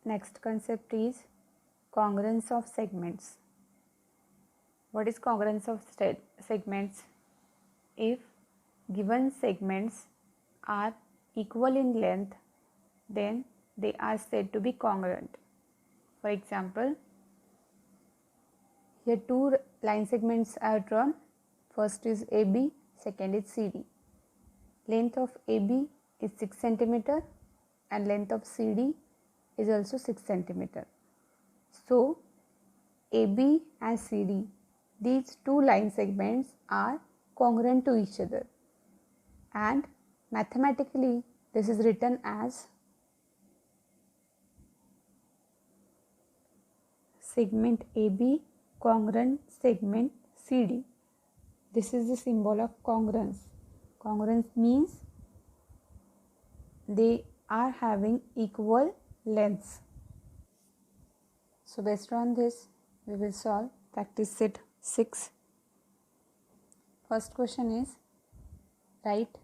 Next concept is congruence of segments. What is congruence of segments? If given segments are equal in length, then they are said to be congruent. For example, here two line segments are drawn. First is AB, second is CD. Length of AB is 6 cm and length of CD is also 6 cm. So, AB and CD, these two line segments are congruent to each other, and mathematically this is written as segment AB congruent segment CD. This is the symbol of congruence. Congruence means they are having equal lengths. So based on this, we will solve practice set 6. First question is, write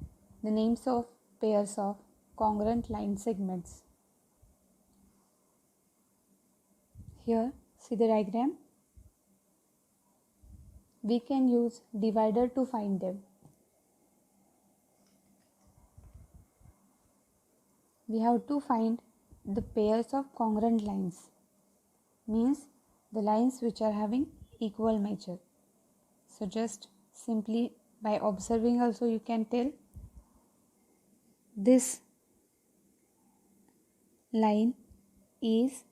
the names of pairs of congruent line segments. Here, see the diagram. We can use divider to find them. We have to find the pairs of congruent lines, means the lines which are having equal measure. So just simply by observing also you can tell this line is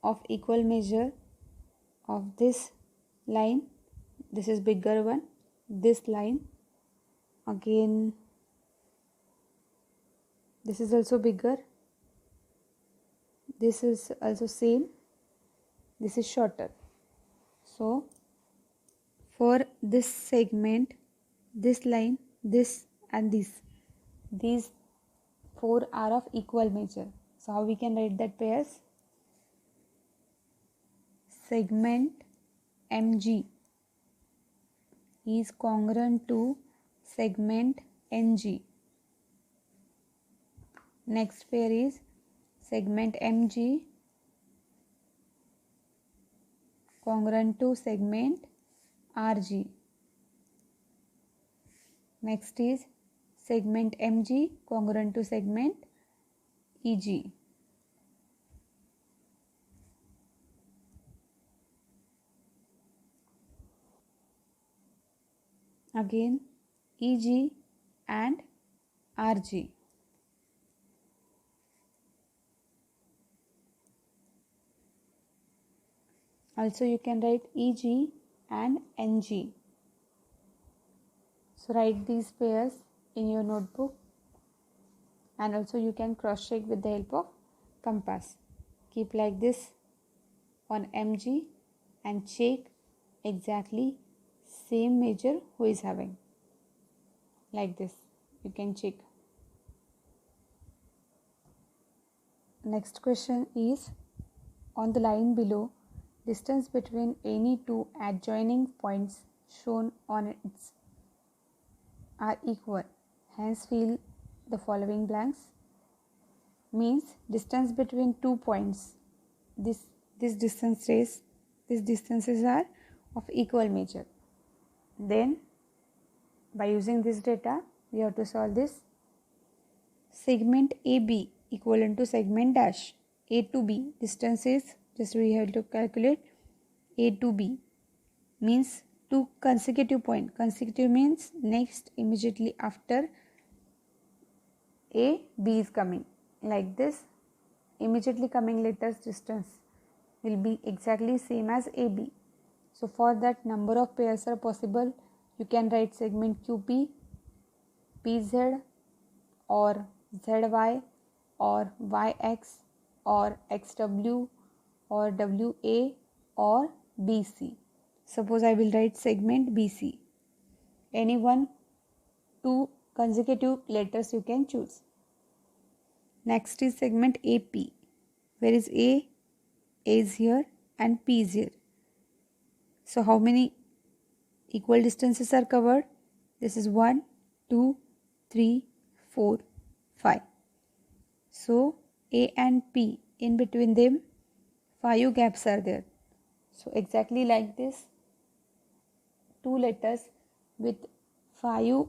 of equal measure of this line. This is bigger one. This line again, this is also bigger. This is also same. This is shorter. So for this segment, this line, this and this, these four are of equal measure. So how we can write that pairs? Segment MG is congruent to segment NG. Next pair is segment MG congruent to segment RG. Next is segment MG congruent to segment EG. Again EG and RG. Also you can write EG and NG. So write these pairs in your notebook, and also you can cross check with the help of compass. Keep like this on MG and check exactly same measure who is having. Like this you can check. Next question is, on the line below, distance between any two adjoining points shown on it are equal. Hence fill the following blanks. Means distance between 2 points. This distances are of equal measure. Then by using this data, we have to solve this. Segment AB equivalent to segment dash A to B. Distance is, just we have to calculate A to B, means two consecutive point. Consecutive means next immediately after A, B is coming. Like this, immediately coming letters distance will be exactly same as AB. So for that, number of pairs are possible. You can write segment QP, PZ or ZY or YX or XW or WA or BC. Suppose I will write segment BC. Any one, two consecutive letters you can choose. Next is segment AP. Where is A? A is here and P is here. So how many equal distances are covered? This is 1, 2, 3, 4, 5. So A and P in between them 5 gaps are there. So exactly like this, two letters with 5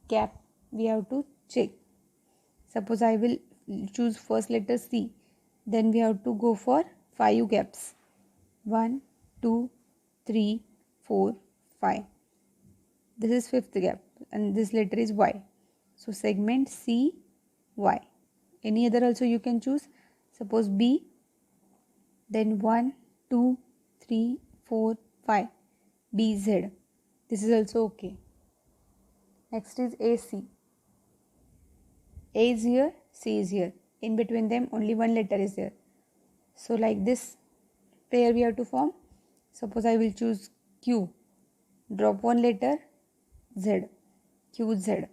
gap we have to check. Suppose I will choose first letter C, then we have to go for 5 gaps. 1, 2, 3, 4, 5. This is fifth gap and this letter is Y. So segment C, Y. Any other also you can choose. Suppose B, then 1, 2, 3, 4, 5. BZ. This is also okay. Next is AC. A is here, C is here. In between them only one letter is there. So like this pair we have to form. Suppose I will choose Q. Drop one letter, Z. QZ.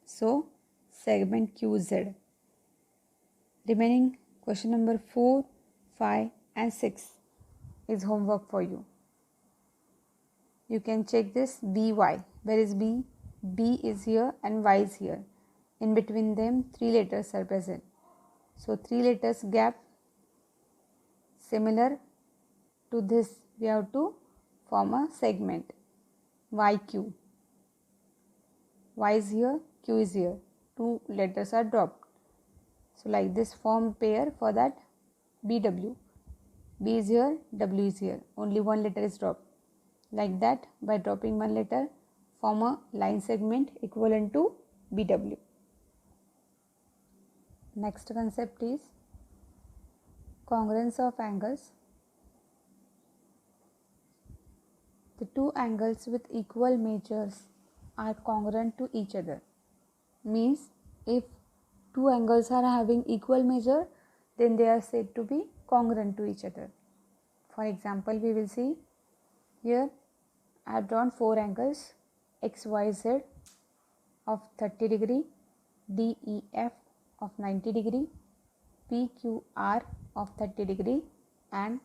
So segment QZ. Remaining question number 4, 5 and 6 is homework for you. You can check this BY. Where is B? B is here and Y is here. In between them 3 letters are present. So 3 letters gap. Similar to this we have to form a segment YQ. Y is here, Q is here. 2 letters are dropped. So like this form pair for that BW. B is here, W is here. Only one letter is dropped. Like that, by dropping one letter, form a line segment equivalent to BW. Next concept is congruence of angles. The two angles with equal measures are congruent to each other. Means if two angles are having equal measure, then they are said to be congruent to each other. For example, we will see here I have drawn 4 angles XYZ of 30 degree, DEF of 90 degree, PQR of 30 degree and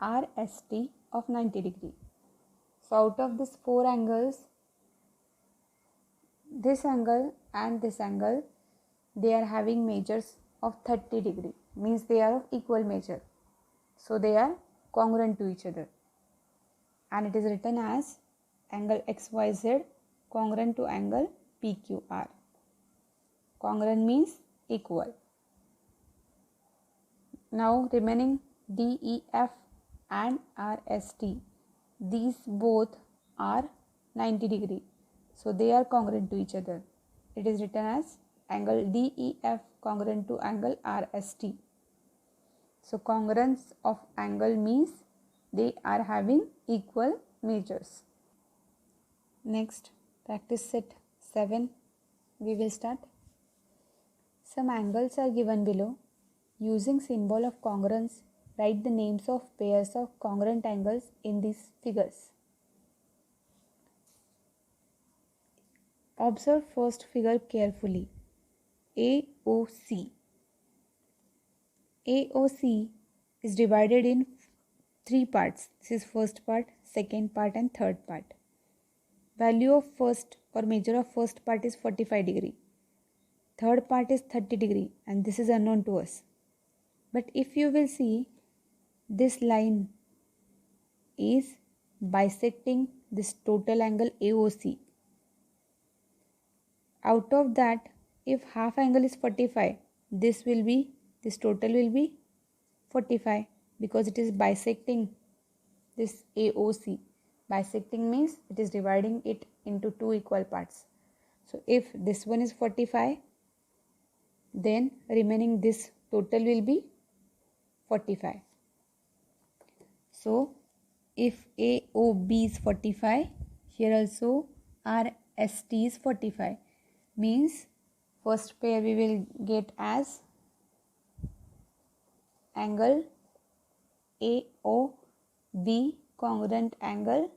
RST of 90 degree. So out of these 4 angles, this angle and this angle, they are having measures of 30 degree, means they are of equal measure. So they are congruent to each other. And it is written as angle XYZ congruent to angle PQR. Congruent means equal. Now remaining DEF and RST, these both are 90 degree. So they are congruent to each other. It is written as angle DEF congruent to angle RST. So congruence of angle means they are having equal measures. Next, practice set 7. We will start. Some angles are given below. Using symbol of congruence, write the names of pairs of congruent angles in these figures. Observe first figure carefully. AOC. AOC is divided in 3 parts. This is first part, second part and third part. Value of first or measure of first part is 45 degree. Third part is 30 degree and this is unknown to us. But if you will see, this line is bisecting this total angle AOC. Out of that, if half angle is 45, this total will be 45 because it is bisecting this AOC. Bisecting means it is dividing it into 2 equal parts. So if this one is 45, then remaining this total will be 45. So if AOB is 45, here also RST is 45. Means first pair we will get as angle AOB congruent angle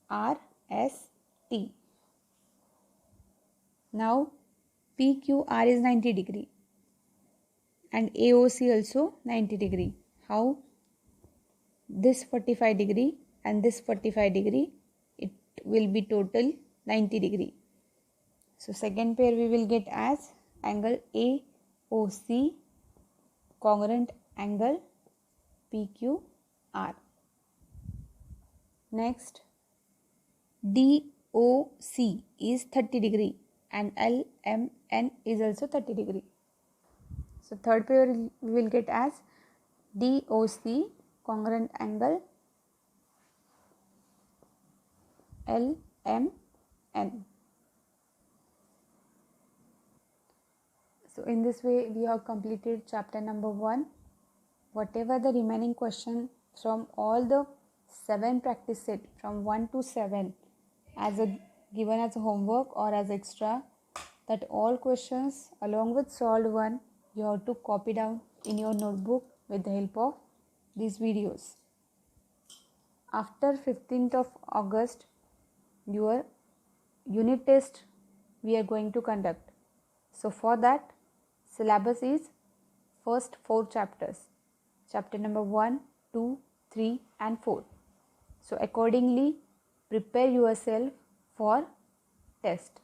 RST. Now PQR is 90 degree and AOC also 90 degree. How? This 45 degree and this 45 degree, it will be total 90 degree. So second pair we will get as angle AOC congruent angle PQR. Next, DOC is 30 degree and LMN is also 30 degree. So third pair we will get as DOC, congruent angle LMN. So in this way we have completed chapter number 1. Whatever the remaining question from all the 7 practice set from 1 to 7 as a given as a homework or as extra, that all questions along with solved one you have to copy down in your notebook with the help of these videos. After 15th of August your unit test we are going to conduct. So for that syllabus is first 4 chapters, chapter number 1, 2, 3 and 4. So accordingly prepare yourself for test.